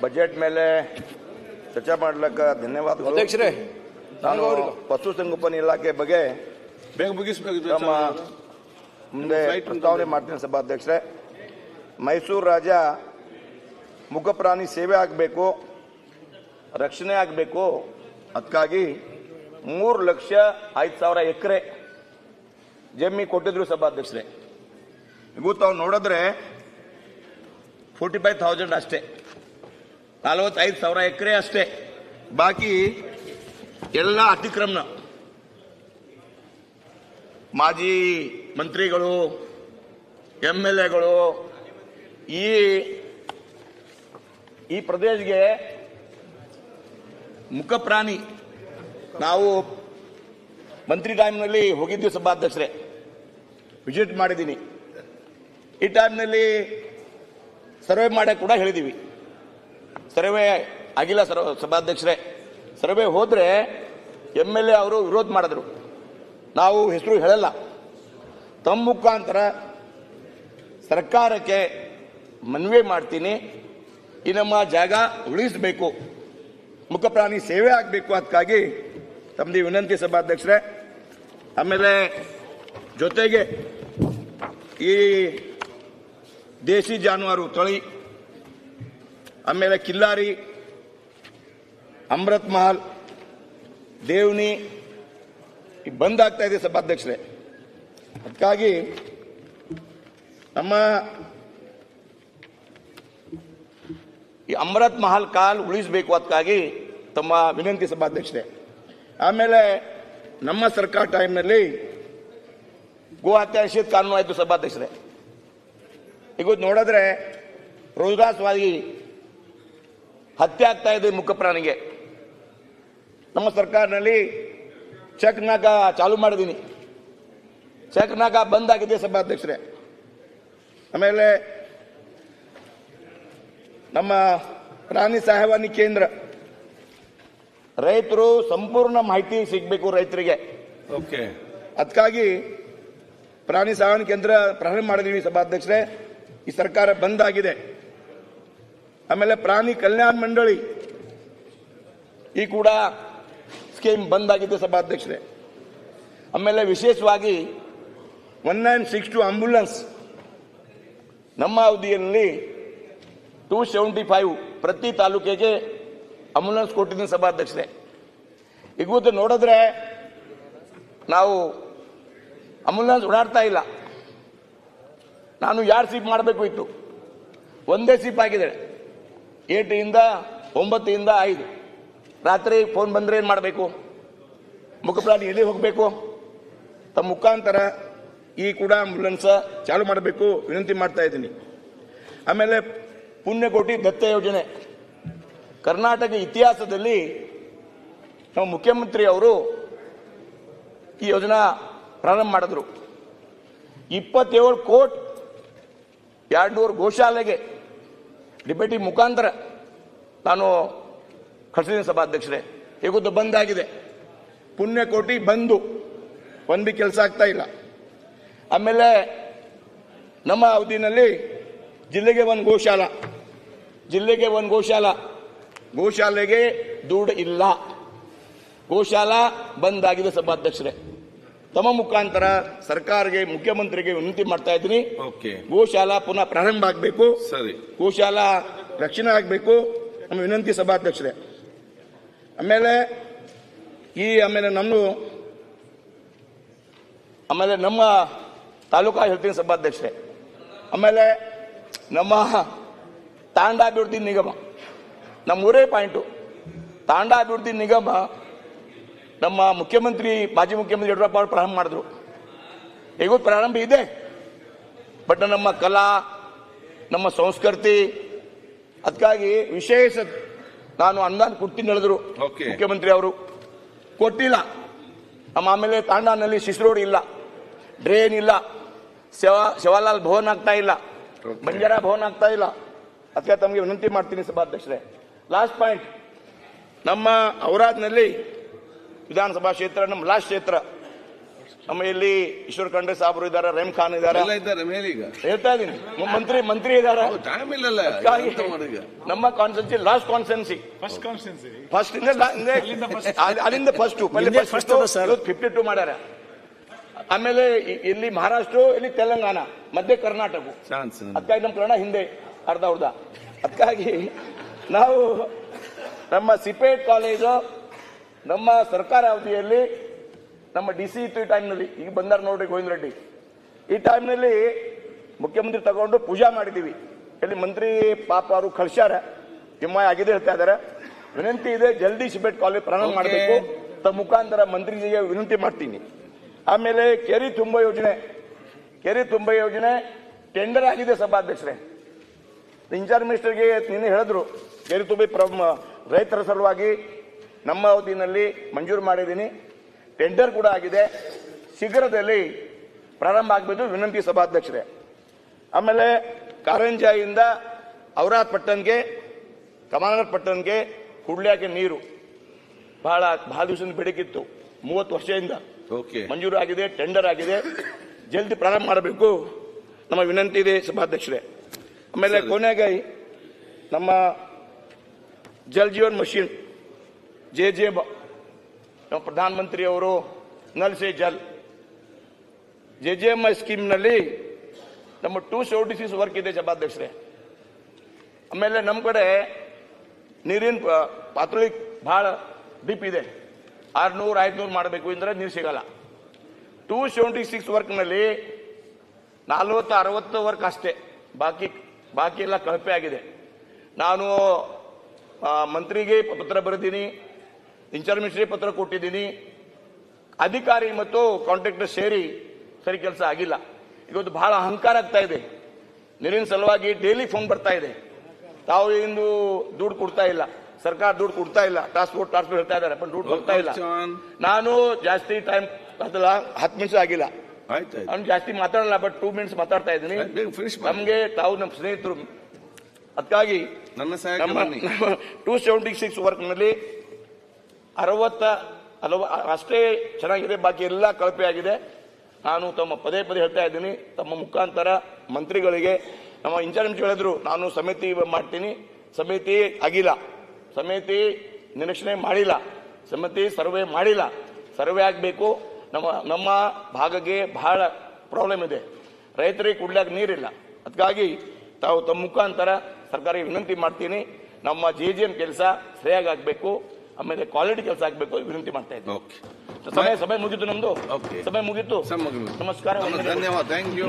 Budget ಮೇಲೆ ಚರ್ಚೆ ಮಾಡ್ಲಿಕ್ಕೆ ಧನ್ಯವಾದಗಳು ಅಧ್ಯಕ್ಷರೇ. ನಾನು ಪಶುಸಂಗೋಪನಾ ಇಲಾಖೆ ಬಗ್ಗೆ ಬೇಗ ಮುಗಿಸಬೇಕು. ನಮ್ಮ ಮುಂದೆ ಪ್ರಸ್ತಾವನೆ ಮಾಡ್ತೀನಿ ಸಭಾಧ್ಯಕ್ಷರೇ. ಮೈಸೂರು ರಾಜ ಮುಖಪ್ರಾಣಿ ಸೇವೆ ಆಗಬೇಕು, ರಕ್ಷಣೆ ಆಗಬೇಕು. ಅದಕ್ಕಾಗಿ 3,05,000 ಎಕರೆ ಜಮೀನು ಕೊಟ್ಟಿದ್ರು ಸಭಾಧ್ಯಕ್ಷರೇ. ಇವು ತಾವು ನೋಡಿದ್ರೆ 45,000 ಅಷ್ಟೇ, 45,000 ಎಕರೆ ಅಷ್ಟೇ. ಬಾಕಿ ಎಲ್ಲ ಅತಿಕ್ರಮಣ. ಮಾಜಿ ಮಂತ್ರಿಗಳು, MLAಗಳು ಈ ಪ್ರದೇಶಕ್ಕೆ ಮುಖಪ್ರಾಣಿ ನಾವು ಮಂತ್ರಿ ಟೈಮ್ನಲ್ಲಿ ಹೋಗಿದ್ವಿ ಸಭಾಧ್ಯಕ್ಷರೇ, ವಿಸಿಟ್ ಮಾಡಿದ್ದೀನಿ. ಈ ಟೈಮ್ನಲ್ಲಿ ಸರ್ವೆ ಮಾಡಕ್ಕೆ ಕೂಡ ಹೇಳಿದ್ದೀವಿ. ಸರ್ವೆ ಆಗಿಲ್ಲ ಸಭಾಧ್ಯಕ್ಷರೇ. ಸರ್ವೆ ಹೋದ್ರೆ MLA ಅವರು ವಿರೋಧ ಮಾಡಿದ್ರು. ನಾವು ಹೆಸರು ಹೇಳಲ್ಲ. ತಮ್ಮ ಮುಖಾಂತರ ಸರ್ಕಾರಕ್ಕೆ ಮನವಿ ಮಾಡ್ತೀನಿ, ಈ ನಮ್ಮ ಜಾಗ ಉಳಿಸಬೇಕು, ಮುಖಪ್ರಾಣಿ ಸೇವೆ ಆಗಬೇಕು. ಅದಕ್ಕಾಗಿ ತಮ್ಮದು ವಿನಂತಿ ಸಭಾಧ್ಯಕ್ಷರೇ. ಆಮೇಲೆ ಜೊತೆಗೆ ಈ ದೇಸಿ ಜಾನುವಾರು ತಳಿ, ಆಮೇಲೆ ಕಿಲ್ಲಾರಿ, ಅಮೃತ್ ಮಹಲ್, ದೇವ್ನಿ ಬಂದ್ ಆಗ್ತಾ ಇದೆ ಸಭಾಧ್ಯಕ್ಷರೇ. ಅದಕ್ಕಾಗಿ ನಮ್ಮ ಈ ಅಮೃತ್ ಮಹಲ್ ಕಾಲ್ ಉಳಿಸಬೇಕು. ಅದಕ್ಕಾಗಿ ತಮ್ಮ ವಿನಂತಿ ಸಭಾಧ್ಯಕ್ಷರೇ. ಆಮೇಲೆ ನಮ್ಮ ಸರ್ಕಾರ ಟೈಮ್ನಲ್ಲಿ ಗೋ ಹತ್ಯೆ ನಿಷೇಧ ಕಾನೂನು ಆಯಿತು ಸಭಾಧ್ಯಕ್ಷರೇ. ಈಗ ನೋಡಿದ್ರೆ ರೋಜಗಾರವಾಗಿ ಹತ್ಯೆ ಆಗ್ತಾ ಇದೆ ಮುಖಪ್ರಾಣಿಗೆ. ನಮ್ಮ ಸರ್ಕಾರದಲ್ಲಿ ಚೆಕ್ ನಾಕ ಚಾಲು ಮಾಡಿದ್ದೀನಿ, ಚೆಕ್ ನಾಕ ಬಂದ್ ಆಗಿದೆ ಸಭಾಧ್ಯಕ್ಷರೇ. ಆಮೇಲೆ ನಮ್ಮ ಪ್ರಾಣಿ ಸಹಾಯವಾಣಿ ಕೇಂದ್ರ, ರೈತರು ಸಂಪೂರ್ಣ ಮಾಹಿತಿ ಸಿಗಬೇಕು ರೈತರಿಗೆ. ಓಕೆ, ಅದಕ್ಕಾಗಿ ಪ್ರಾಣಿ ಸಹಾಯವಾಣಿ ಕೇಂದ್ರ ಪ್ರಾರಂಭ ಮಾಡಿದೀವಿ ಸಭಾಧ್ಯಕ್ಷರೇ. ಈ ಸರ್ಕಾರ ಬಂದ್ ಆಗಿದೆ. ಆಮೇಲೆ ಪ್ರಾಣಿ ಕಲ್ಯಾಣ ಮಂಡಳಿ ಈ ಕೂಡ ಸ್ಕೀಮ್ ಬಂದ್ ಆಗಿದೆ ಸಭಾಧ್ಯಕ್ಷರೇ. ಆಮೇಲೆ ವಿಶೇಷವಾಗಿ 1962 ಆಂಬ್ಯುಲೆನ್ಸ್ ನಮ್ಮ ಅವಧಿಯಲ್ಲಿ 275 ಪ್ರತಿ ತಾಲೂಕಿಗೆ ಆಂಬ್ಯುಲೆನ್ಸ್ ಕೊಟ್ಟಿದ್ದೀನಿ ಸಭಾಧ್ಯಕ್ಷರೇ. ಇವತ್ತು ನೋಡಿದ್ರೆ ನಾವು ಆಂಬ್ಯುಲೆನ್ಸ್ ಓಡಾಡ್ತಾ ಇಲ್ಲ. ನಾನು 2 ಸೀಪ್ ಮಾಡಬೇಕು ಇತ್ತು, ಒಂದೇ ಸೀಪ್ ಆಗಿದೆ. 8 ರಿಂದ 9 ರಿಂದ 5 ರಾತ್ರಿ ಫೋನ್ ಬಂದ್ರೆ ಏನು ಮಾಡಬೇಕು? ಮುಖಪ್ರಾಣಿ ಎಲ್ಲಿ ಹೋಗಬೇಕು? ತಮ್ಮ ಮುಖಾಂತರ ಈ ಕೂಡ ಆಂಬ್ಯುಲೆನ್ಸ್ ಚಾಲು ಮಾಡಬೇಕು ವಿನಂತಿ ಮಾಡ್ತಾ ಇದ್ದೀನಿ. ಆಮೇಲೆ ಪುಣ್ಯಕೋಟಿ ದತ್ತ ಯೋಜನೆ ಕರ್ನಾಟಕ ಇತಿಹಾಸದಲ್ಲಿ ನಮ್ಮ ಮುಖ್ಯಮಂತ್ರಿ ಅವರು ಈ ಯೋಜನಾ ಪ್ರಾರಂಭ ಮಾಡಿದ್ರು. 27 ಕೋಟಿ 200 ಗೋಶಾಲೆಗೆ ಡಿಬೇಟಿ ಮುಖಾಂತರ ನಾನು ಕಳಿಸಿದ್ದೀನಿ ಸಭಾಧ್ಯಕ್ಷರೇ. ಇವತ್ತು ಬಂದಾಗಿದೆ. ಪುಣ್ಯಕೋಟಿ ಬಂದು ಒಂದು ಕೆಲಸ ಆಗ್ತಾ ಇಲ್ಲ. ಆಮೇಲೆ ನಮ್ಮ ಅವಧಿನಲ್ಲಿ ಜಿಲ್ಲೆಗೆ ಒಂದು ಗೋಶಾಲೆಗೆ ದುಡ್ಡು ಇಲ್ಲ. ಗೋಶಾಲಾ ಬಂದಾಗಿದೆ ಸಭಾಧ್ಯಕ್ಷರೇ. ತಮ್ಮ ಮುಖಾಂತರ ಸರ್ಕಾರಕ್ಕೆ, ಮುಖ್ಯಮಂತ್ರಿಗೆ ವಿನಂತಿ ಮಾಡ್ತಾ ಇದ್ದೀನಿ. ಗೋಶಾಲಾ ಪುನಃ ಪ್ರಾರಂಭ ಆಗಬೇಕು, ಗೋಶಾಲಾ ರಕ್ಷಣೆ ಆಗಬೇಕು ನಮ್ಮ ವಿನಂತಿ ಸಭಾಧ್ಯಕ್ಷರೇ. ಆಮೇಲೆ ನಮ್ಮ ತಾಲೂಕಾ ಹೇಳ್ತೀನಿ ಸಭಾಧ್ಯಕ್ಷರೇ. ಆಮೇಲೆ ನಮ್ಮ ತಾಂಡಾಭಿವೃದ್ಧಿ ನಿಗಮ, ನಮ್ಮೂರೇ ಪಾಯಿಂಟು. ತಾಂಡಾಭಿವೃದ್ಧಿ ನಿಗಮ ನಮ್ಮ ಮಾಜಿ ಮುಖ್ಯಮಂತ್ರಿ ಯಡಿಯೂರಪ್ಪ ಅವರು ಪ್ರಾರಂಭ ಮಾಡಿದ್ರು. ಈಗ ಪ್ರಾರಂಭ ಇದೆ. ಬಟ್ ನಮ್ಮ ಕಲಾ, ನಮ್ಮ ಸಂಸ್ಕೃತಿ, ಅದಕ್ಕಾಗಿ ವಿಶೇಷ ನಾನು ಅನುದಾನ ಕೊಡ್ತೀನಿ ಹೇಳಿದ್ರು ಮುಖ್ಯಮಂತ್ರಿ ಅವರು, ಕೊಟ್ಟಿಲ್ಲ. ಆಮೇಲೆ ತಾಂಡಾನಲ್ಲಿ ಶಿಶುರೋಡ್ ಇಲ್ಲ, ಡ್ರೈನ್ ಇಲ್ಲ, ಶಿವಲಾಲ್ ಭವನ್ ಆಗ್ತಾ ಇಲ್ಲ, ಬಂಜಾರ ಭವನ್ ಆಗ್ತಾ ಇಲ್ಲ. ಅದಕ್ಕೆ ತಮಗೆ ವಿನಂತಿ ಮಾಡ್ತೀನಿ ಸಭಾಧ್ಯಕ್ಷರೇ. ಲಾಸ್ಟ್ ಪಾಯಿಂಟ್, ನಮ್ಮ ಔರಾದ್ನಲ್ಲಿ ವಿಧಾನಸಭಾ ಕ್ಷೇತ್ರ, ನಮ್ಮ ಲಾಸ್ಟ್ ಕ್ಷೇತ್ರ ನಮ್ಮ ಇಲ್ಲಿ ಈಶ್ವರ್ ಖಂಡ್ರೆ ಸಾಬ್ರು ಇದ್ದಾರೆ, ರೆಮ್ ಖಾನ್ ಇದ್ದಾರೆ, ಎಲ್ಲ ಇದ್ದಾರೆ ಮೇಲೆ ಈಗ. ಹೇಳ್ತಾ ಇದ್ದೀನಿ. ಮಂತ್ರಿ ಇದ್ದಾರೆ. ಟೈಮ್ ಇಲ್ಲಲ್ಲ ಅದಕ್ಕಾಗಿ ಎಂತ ಮಾಡೋದು ಈಗ? ನಮ್ಮ ಕಾನ್ಸ್ಟೆನ್ಸಿ ಲಾಸ್ಟ್ ಕಾನ್ಸ್ಟೆನ್ಸಿ ಫಸ್ಟ್ ಅಲ್ಲಿಂದ ಫಸ್ಟ್ 52 ಮಾಡ್ಯಾರ. ಆಮೇಲೆ ಇಲ್ಲಿ ಮಹಾರಾಷ್ಟ್ರ, ಇಲ್ಲಿ ತೆಲಂಗಾಣ, ಮಧ್ಯ ಕರ್ನಾಟಕ. ಚಾನ್ಸ್ ಅದಕ್ಕಾಗಿ ನಮ್ಮ ಕನ್ನಡ ಹಿಂದೆ ಅರ್ಧ ಅದಕ್ಕಾಗಿ ನಾವು ನಮ್ಮ ಸಿಪೇಟ್ ಕಾಲೇಜು ನಮ್ಮ ಸರ್ಕಾರ ಅವಧಿಯಲ್ಲಿ ನಮ್ಮ DC ಇತ್ತು. ಈ ಟೈಮ್ನಲ್ಲಿ ಈಗ ಬಂದಾರ ನೋಡ್ರಿ ಗೋವಿಂದ ರೆಡ್ಡಿ. ಈ ಟೈಮ್ನಲ್ಲಿ ಮುಖ್ಯಮಂತ್ರಿ ತಗೊಂಡು ಪೂಜಾ ಮಾಡಿದ್ದೀವಿ. ಇಲ್ಲಿ ಮಂತ್ರಿ ಪಾಪ ಅವರು ಕಳ್ಸ್ಯಾರ, ಕಿಮ್ಮ ಆಗಿದೆ ಹೇಳ್ತಾ ಇದಾರೆ. ವಿನಂತಿ ಇದೆ, ಜಲ್ದಿ ಸಿಪೇಟ್ ಕಾಲೇಜ್ ಪ್ರಾರಂಭ ಮಾಡಬೇಕು. ಮುಖಾಂತರ ಮಂತ್ರಿಜಿಗೆ ವಿನಂತಿ ಮಾಡ್ತೀನಿ. ಆಮೇಲೆ ಕೆರೆ ತುಂಬ ಯೋಜನೆ ಟೆಂಡರ್ ಆಗಿದೆ ಸಭಾಧ್ಯಕ್ಷರೇ. ಇನ್ಚಾರ್ಜ್ ಮಿನಿಸ್ಟರ್ಗೆ ನಿನ್ನೆ ಹೇಳಿದ್ರು, ಕೆರೆ ತುಂಬಿ ರೈತರ ಸಲುವಾಗಿ ನಮ್ಮ ಅವಧಿನಲ್ಲಿ ಮಂಜೂರು ಮಾಡಿದ್ದೀನಿ. ಟೆಂಡರ್ ಕೂಡ ಆಗಿದೆ, ಶೀಘ್ರದಲ್ಲಿ ಪ್ರಾರಂಭ ಆಗಬೇಕು ವಿನಂತಿ ಸಭಾಧ್ಯಕ್ಷರೇ. ಆಮೇಲೆ ಕಾರಂಜಾಯಿಂದ ಔರಾದ್ ಪಟ್ಟಣಗೆ, ಕಮಾನರ್ ಪಟ್ಟಣಗೆ ಕುಡ್ಲಿಕ್ಕೆ ನೀರು ಬಹಳ ದಿವಸದಿಂದ ಬೇಡಿಕಿತ್ತು. 30 ವರ್ಷದಿಂದ ಮಂಜೂರು ಆಗಿದೆ, ಟೆಂಡರ್ ಆಗಿದೆ. ಜಲ್ದಿ ಪ್ರಾರಂಭ ಮಾಡಬೇಕು ನಮ್ಮ ವಿನಂತಿ ಇದೆ ಸಭಾಧ್ಯಕ್ಷರೇ. ಆಮೇಲೆ ಕೊನೆಗೆ ನಮ್ಮ ಜಲ್ ಜೀವನ್ ಮಿಷನ್ JJ ನಮ್ಮ ಪ್ರಧಾನಮಂತ್ರಿ ಅವರು ನಲ್ ಸೆ ಜಲ್ JJM ಸ್ಕೀಮ್ನಲ್ಲಿ ನಮ್ಮ 276 ವರ್ಕ್ ಇದೆ ಸಭಾಧ್ಯಕ್ಷರೇ. ಆಮೇಲೆ ನಮ್ಮ ಕಡೆ ನೀರಿನ ಪಾತ್ರೆ ಬಹಳ ಡೀಪ್ ಇದೆ. 600-500 ಮಾಡಬೇಕು ಅಂದ್ರೆ ನೀರು ಸಿಗಲ್ಲ. 276 ವರ್ಕ್ನಲ್ಲಿ 40-60 ವರ್ಕ್ ಅಷ್ಟೇ, ಬಾಕಿ ಎಲ್ಲ ಕಳಪೆ ಆಗಿದೆ. ನಾನು ಮಂತ್ರಿಗೆ ಪತ್ರ ಬರೆದೀನಿ, ಇನ್ಚಾರ್ಜ್ ಮಿನಿಸ್ಟ್ರಿಗೆ ಪತ್ರ ಕೊಟ್ಟಿದ್ದೀನಿ. ಅಧಿಕಾರಿ ಮತ್ತು ಕಾಂಟ್ರಾಕ್ಟರ್ ಸೇರಿ ಸರಿ ಕೆಲಸ ಆಗಿಲ್ಲ. ಇವತ್ತು ಬಹಳ ಅಹಂಕಾರ ಆಗ್ತಾ ಇದೆ. ನೀರಿನ ಸಲುವಾಗಿ ಡೈಲಿ ಫೋನ್ ಬರ್ತಾ ಇದೆ, ತಾವು ಇಂದು ದುಡ್ಡು ಕೊಡ್ತಾ ಇಲ್ಲ, ಸರ್ಕಾರ ದುಡ್ಡು ಕೊಡ್ತಾ ಇಲ್ಲ, ಟ್ರಾನ್ಸ್ಪೋರ್ಟ್ ಹೇಳ್ತಾ ಇದ್ದಾರೆ, ದುಡ್ಡು ಕೊಡ್ತಾ ಇಲ್ಲ. ನಾನು ಜಾಸ್ತಿ ಟೈಮ್ 10 ನಿಮಿಷ ಆಗಿಲ್ಲ, ನಾನು ಜಾಸ್ತಿ ಮಾತಾಡಲ್ಲ, ಬಟ್ 2 ಮಿನಿಟ್ಸ್ ಮಾತಾಡ್ತಾ ಇದ್ದೀನಿ. ನಮ್ಗೆ ತಾವು ನಮ್ಮ ಸ್ನೇಹಿತರು, ಅದಕ್ಕಾಗಿ ನಮ್ಮ 276 ವರ್ಕ್ನಲ್ಲಿ 60 ಅಷ್ಟೇ ಚೆನ್ನಾಗಿದೆ, ಬಾಕಿ ಎಲ್ಲ ಕಳಪೆ ಆಗಿದೆ. ನಾನು ಪದೇ ಹೇಳ್ತಾ ಇದ್ದೀನಿ, ತಮ್ಮ ಮುಖಾಂತರ ಮಂತ್ರಿಗಳಿಗೆ, ನಮ್ಮ ಇನ್ಚಾರ್ಜ್ ಮಿನಿಸ್ಟರ್ ಹೇಳಿದ್ರು ನಾನು ಸಮಿತಿ ಮಾಡ್ತೀನಿ, ಸಮಿತಿ ಆಗಿಲ್ಲ, ಸಮಿತಿ ನಿರೀಕ್ಷಣೆ ಮಾಡಿಲ್ಲ, ಸಮಿತಿ ಸರ್ವೆ ಮಾಡಿಲ್ಲ. ಸರ್ವೆ ಆಗಬೇಕು. ನಮ್ಮ ಭಾಗಕ್ಕೆ ಬಹಳ ಪ್ರಾಬ್ಲಮ್ ಇದೆ, ರೈತರಿಗೆ ಕುಡ್ಲಾಕ ನೀರಿಲ್ಲ. ಅದಕ್ಕಾಗಿ ತಾವು ತಮ್ಮ ಮುಖಾಂತರ ಸರ್ಕಾರಕ್ಕೆ ವಿನಂತಿ ಮಾಡ್ತೀನಿ, ನಮ್ಮ JJM ಕೆಲಸ ಸರಿಯಾಗಿ ಆಗಬೇಕು, ಆಮೇಲೆ ಕ್ವಾಲಿಟಿ ಕೆಲಸ ಆಗಬೇಕು ವಿನಂತಿ ಮಾಡ್ತಾ ಇದ್ದೀನಿ. ಸಭೆ ಮುಗೀತು, ನಮ್ದು ಸಭೆ ಮುಗೀತು. ನಮಸ್ಕಾರ, ಧನ್ಯವಾದ, ಥ್ಯಾಂಕ್ ಯು.